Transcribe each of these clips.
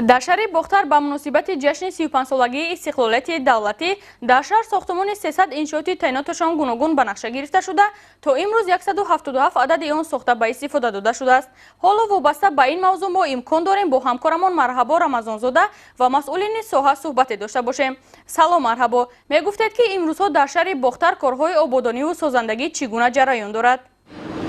дар шаҳри бохтар ба муносибати ҷашни 35-солагии истиқлолияти давлатӣ дар шаҳр сохтмони 300 иншооти таъйиноташон гуногун ба нақша гирифта шуда, то имрӯз 177 адади он сохта ба истифода дода шудааст. ҳоло вобаста ба ин мавзӯъ мо имкон дорем бо ҳамкорамон Марҳабо Рамазонзода ва масъулини соҳа суҳбате дошта бошем. Салом Марҳабо, мегуфтед ки имрӯзҳо дар шаҳри бохтар корҳои ободониву созандагӣ чӣ гуна ҷараён дорад?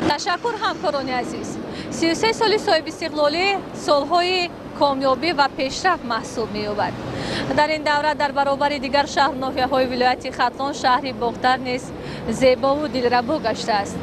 ташаккур ҳамкорони азиз. 33 соли соҳиби истиқлолӣ солҳои комёбӣ ва пешрафт маҳсуб меёбад. дар ин давра дар баробари дигар шаҳрноҳияҳои вилояти Хатлон шаҳри бохтар низ зебову дилрабо гаштааст.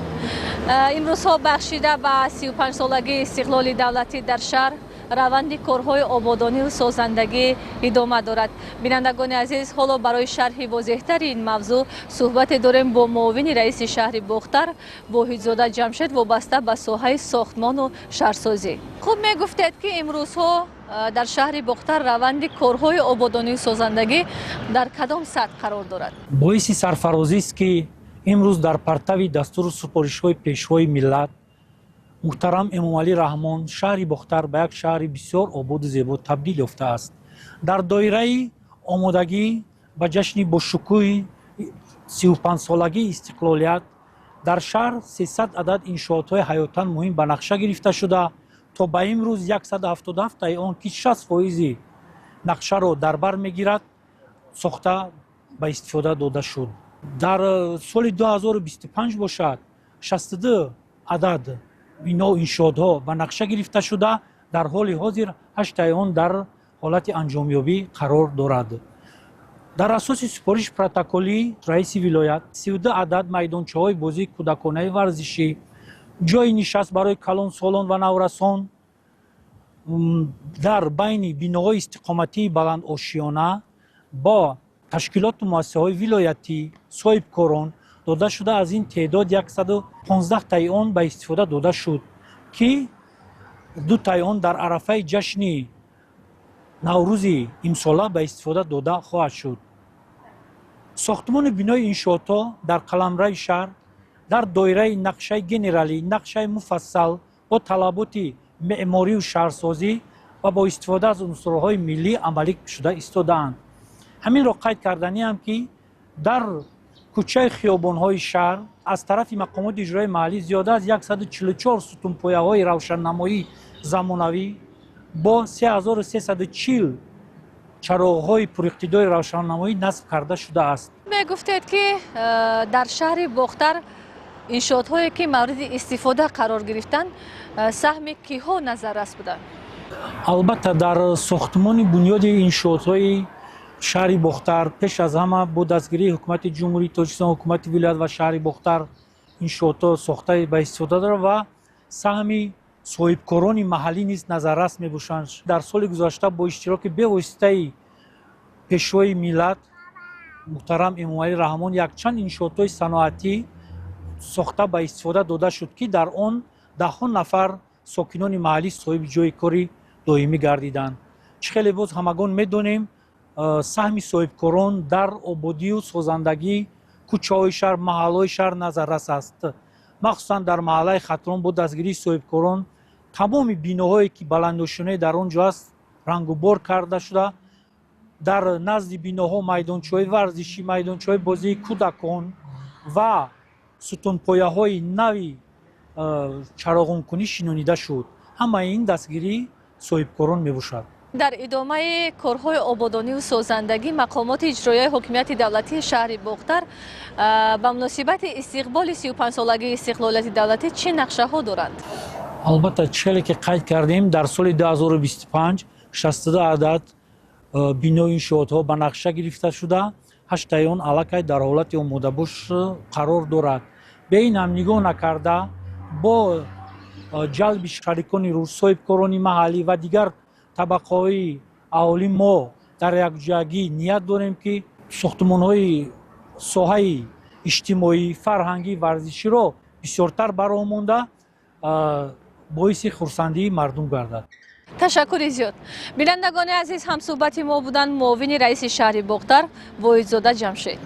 имрӯзҳо бахшида ба 35-солагии истиқлоли давлатӣ дар шаҳр раванди корҳои ободониву созандагӣ идома дорад. Бинандагони азиз, ҳоло барои шарҳи возеҳтари ин мавзӯъ суҳбате дорем бо муовини раиси шаҳри бохтар Воҳидзода Ҷамшед вобаста ба соҳаи сохтмону шаҳрсозӣ. хуб мегуфтед ки имрӯзҳо дар шаҳри бохтар раванди корҳои ободониву созандагӣ дар кадом сатҳ қарор дорад? боиси сарфарозист ки имрӯз дар партави дастуру супоришҳои пешвои миллат муҳтарам Эмомалӣ Раҳмон шаҳри бохтар ба як шаҳри бисёр ободу зебо табдил ёфтааст. дар доираи омодагӣ ба ҷашни бошукӯҳи 35-солагии истиқлолият дар шаҳр 300 адад иншоотҳои ҳаётан муҳим ба нақша гирифта шуда, то ба имрӯз 177 он ки 60% нақшаро дар бар мегирад сохта ба истифода дода шуд. дар соли 2025 бошад 62 адад бино иншоотҳо ба нақша гирифта шуда, дар ҳоли ҳозир 8 он дар ҳолати анҷомёбӣ қарор дорад. дар асоси супориши протоколӣ раиси вилоят 32 адад майдончаҳои бозии кӯдаконаи варзишӣ, ҷойи нишаст барои калонсолон ва наврасон дар байни биноҳои истиқоматии баландошиёна бо ташкилоту муассисаҳои вилоятӣ соҳибкорон дода шуда, аз ин теъдод 115 он ба истифода дода шуд, ки 2 он дар арафаи ҷашни наврӯзи имсола ба истифода дода хоҳад шуд. сохтмони бинои иншоотҳо дар қаламраи шаҳр дар доираи нақшаи генералӣ, нақшаи муфассал бо талаботи меъморию шаҳрсозӣ ва бо истифода аз унсурҳои миллӣ амалӣ шуда истодаанд. ҳаминро қайд карданиам ки дар кӯчаи хиёбонҳои шаҳр аз тарафи мақомоти иҷроии маҳаллӣ зиёда аз 144 сутунпояҳои равшаннамоии замонавӣ бо 3340 чароғҳои пуриқтидори равшаннамоӣ насб карда шудааст. мегуфтед ки дар шаҳри бохтар иншоотҳое ки мавриди истифода қарор гирифтанд саҳми киҳо назаррас буданд? албатта дар сохтмони бунёди иншоотҳои шаҳри бохтар пеш аз ҳама бо дастгирии ҳукумати ҷумҳурии Тоҷикистон, ҳукумати вилоят ва шаҳри бохтар иншоотҳо сохта ба истифода дорад ва саҳми соҳибкорони маҳаллӣ низ назаррас мебошанд. дар соли гузашта бо иштироки бевоситаи пешвои миллат муҳтарам Эмомалӣ Раҳмон якчанд иншоотҳои саноатӣ сохта ба истифода дода шуд, ки дар он даҳҳо нафар сокинони маҳаллӣ соҳиби ҷойи кори доимӣ гардиданд. чӣ хеле боз ҳамагон медонем саҳми соҳибкорон дар ободию созандагӣ кӯчаҳои шаҳр, маҳаллҳои шаҳр назаррас аст. махсусан дар маҳаллаи Хатлон бо дастгирии соҳибкорон тамоми биноҳое ки баландошиёнаи дар он ҷо аст рангубор карда шуда, дар назди биноҳо майдончаҳои варзишӣ, майдончаҳои бозии кӯдакон ва сутунпояҳои нави чароғонкунӣ шинонида шуд. ҳамаи ин дастгирии соҳибкорон мебошад. дар идомаи корҳои ободониву созандагӣ мақомоти иҷроияи ҳокимияти давлатии шаҳри бохтар ба муносибати истиқболи 35-солагии истиқлолияти давлатӣ чӣ нақшаҳо доранд? албатта чиҳеле ки қайд кардем, дар соли 2025 62 адад бинои иншоотҳо ба нақша гирифта шуда, 8 он аллакай дар ҳолати омодабош қарор дорад. ба ин ҳам нигоҳ накарда бо ҷалби шарикони руз, соҳибкорони маҳаллӣ ва дигар табақаҳои аҳолӣ мо дар якҷоягӣ ният дорем ки сохтмонҳои соҳаи иҷтимоӣ, фарҳангӣ, варзиширо бисёртар бароҳ монда боиси хурсандии мардум гардад. ташаккури зиёд. бинандагони азиз, ҳамсӯҳбати мо буданд муовини раиси шаҳри бохтар Воҳидзода Ҷамшед.